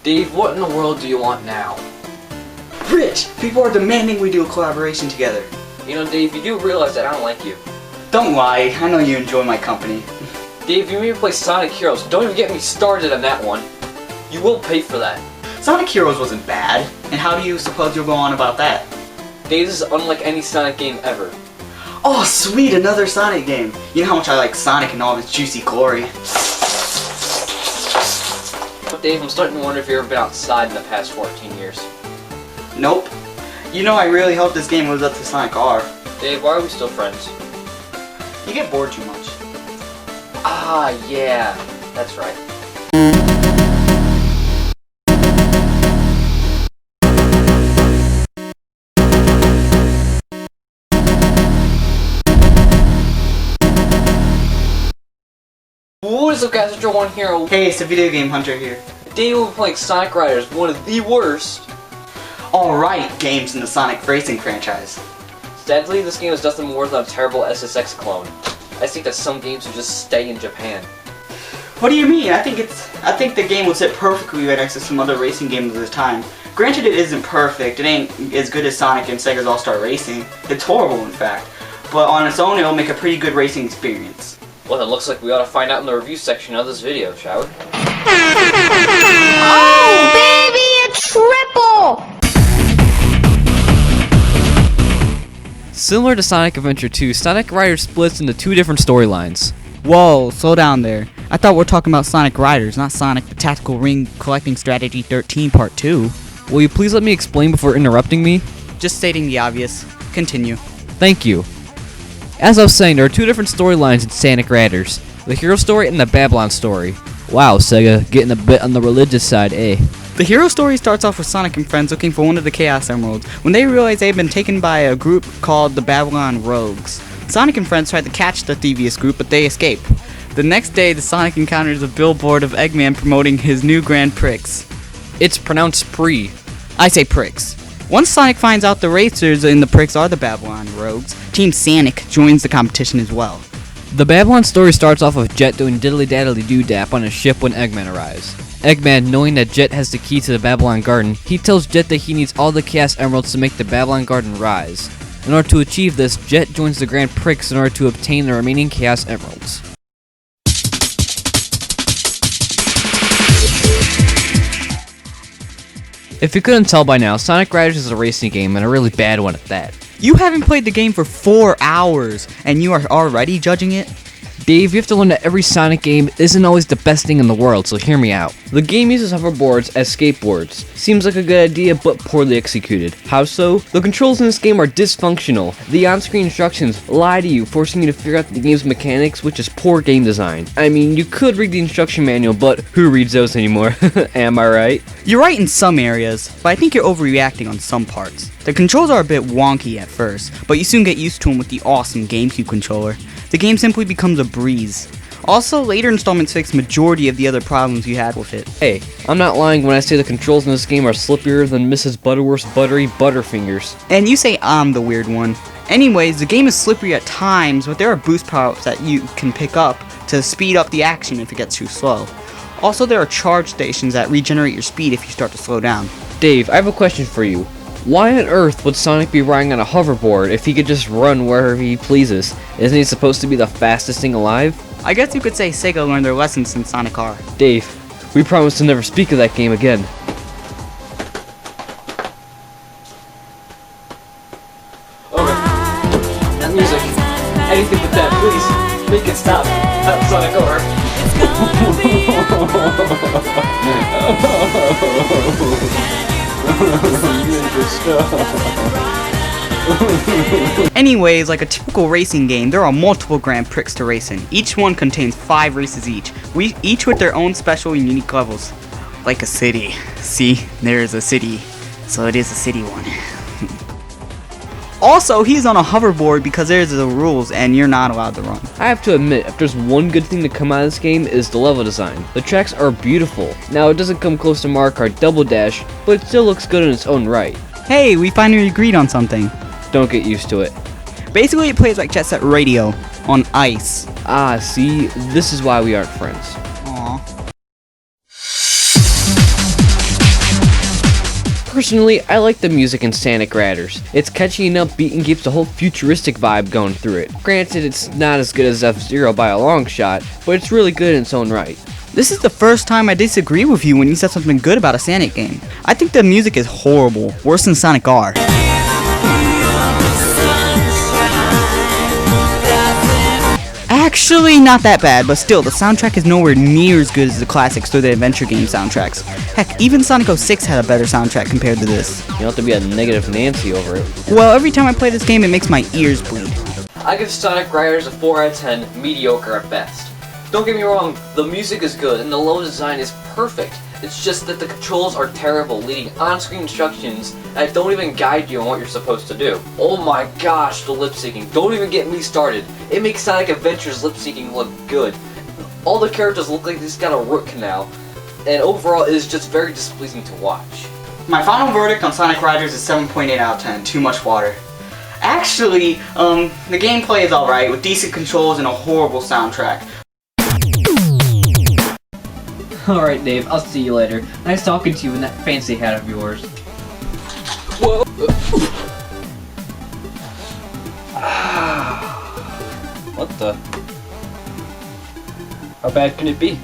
Dave, what in the world do you want now? Rich, people are demanding we do a collaboration together. You know, Dave, you do realize that I don't like you. Don't lie, I know you enjoy my company. Dave, you made me play Sonic Heroes. Don't even get me started on that one. You will pay for that. Sonic Heroes wasn't bad, and how do you suppose you'll go on about that? Dave, this is unlike any Sonic game ever. Oh sweet, another Sonic game. You know how much I like Sonic and all of its juicy glory. But Dave, I'm starting to wonder if you've ever been outside in the past 14 years. Nope. You know I really hope this game lives up to Sonic R. Dave, why are we still friends? You get bored too much. Ah, yeah. That's right. What is up, guys? RetroOne here. Hey, it's the Video Game Hunter here. Today we'll be playing Sonic Riders, one of the worst. Alright, games in the Sonic racing franchise. Sadly, this game is nothing more than a terrible SSX clone. I think that some games should just stay in Japan. What do you mean? I think the game would sit perfectly right next to some other racing games of this time. Granted, it isn't perfect. It ain't as good as Sonic and Sega's All-Star Racing. It's horrible, in fact. But on its own, it'll make a pretty good racing experience. Well, it looks like we ought to find out in the review section of this video, shall we? Oh, baby, a triple! Similar to Sonic Adventure 2, Sonic Riders splits into two different storylines. Whoa, slow down there. I thought we were talking about Sonic Riders, not Sonic the Tactical Ring Collecting Strategy 13 Part 2. Will you please let me explain before interrupting me? Just stating the obvious. Continue. Thank you. As I was saying, there are two different storylines in Sonic Riders. The hero story and the Babylon story. Wow, Sega, getting a bit on the religious side, eh? The hero story starts off with Sonic and friends looking for one of the Chaos Emeralds when they realize they've been taken by a group called the Babylon Rogues. Sonic and friends try to catch the devious group, but they escape. The next day, the Sonic encounters a billboard of Eggman promoting his new Grand Prix. It's pronounced Prix. I say Prix. Once Sonic finds out the racers in the Prix are the Babylon Rogues, Team Sanic joins the competition as well. The Babylon story starts off with Jet doing diddly-daddly-doo-dap on his ship when Eggman arrives. Eggman, knowing that Jet has the key to the Babylon Garden, he tells Jet that he needs all the Chaos Emeralds to make the Babylon Garden rise. In order to achieve this, Jet joins the Grand Prix in order to obtain the remaining Chaos Emeralds. If you couldn't tell by now, Sonic Riders is a racing game, and a really bad one at that. You haven't played the game for 4 hours, and you are already judging it? Dave, you have to learn that every Sonic game isn't always the best thing in the world, so hear me out. The game uses hoverboards as skateboards. Seems like a good idea, but poorly executed. How so? The controls in this game are dysfunctional. The on-screen instructions lie to you, forcing you to figure out the game's mechanics, which is poor game design. I mean, you could read the instruction manual, but who reads those anymore? Am I right? You're right in some areas, but I think you're overreacting on some parts. The controls are a bit wonky at first, but you soon get used to them with the awesome GameCube controller. The game simply becomes a breeze. Also, later installments fix majority of the other problems you had with it. Hey, I'm not lying when I say the controls in this game are slipperier than Mrs. Butterworth's buttery butterfingers. And you say I'm the weird one. Anyways, the game is slippery at times, but there are boost power-ups that you can pick up to speed up the action if it gets too slow. Also, there are charge stations that regenerate your speed if you start to slow down. Dave, I have a question for you. Why on earth would Sonic be riding on a hoverboard if he could just run wherever he pleases? Isn't he supposed to be the fastest thing alive? I guess you could say Sega learned their lessons in Sonic R. Dave, we promise to never speak of that game again. Okay. That music. Anything but that, please. Make it stop. That's Sonic Anyways, like a typical racing game, there are multiple Grand Prix to race in. Each one contains 5 races each, each with their own special and unique levels. Like a city. See, there is a city, so it is a city one. Also, he's on a hoverboard because there's the rules and you're not allowed to run. I have to admit, if there's one good thing to come out of this game, is the level design. The tracks are beautiful. Now, it doesn't come close to Mario Kart Double Dash, but it still looks good in its own right. Hey, we finally agreed on something. Don't get used to it. Basically, it plays like Jet Set Radio on ice. Ah, see, this is why we aren't friends. Aww. Personally, I like the music in Sanic Riders. It's catchy and upbeat and keeps the whole futuristic vibe going through it. Granted, it's not as good as F-Zero by a long shot, but it's really good in its own right. This is the first time I disagree with you when you said something good about a Sanic game. I think the music is horrible, worse than Sonic R. Actually, not that bad, but still, the soundtrack is nowhere near as good as the classics or the adventure game soundtracks. Heck, even Sonic 06 had a better soundtrack compared to this. You don't have to be a negative Nancy over it. Well, every time I play this game, it makes my ears bleed. I give Sonic Riders a 4 out of 10, mediocre at best. Don't get me wrong, the music is good and the level design is perfect. It's just that the controls are terrible, leading on-screen instructions that don't even guide you on what you're supposed to do. Oh my gosh, the lip syncing. Don't even get me started. It makes Sonic Adventure's lip syncing look good. All the characters look like they just got a root canal, and overall it is just very displeasing to watch. My final verdict on Sonic Riders is 7.8 out of 10, too much water. Actually, the gameplay is alright, with decent controls and a horrible soundtrack. Alright Dave, I'll see you later. Nice talking to you in that fancy hat of yours. Whoa! What the? How bad can it be?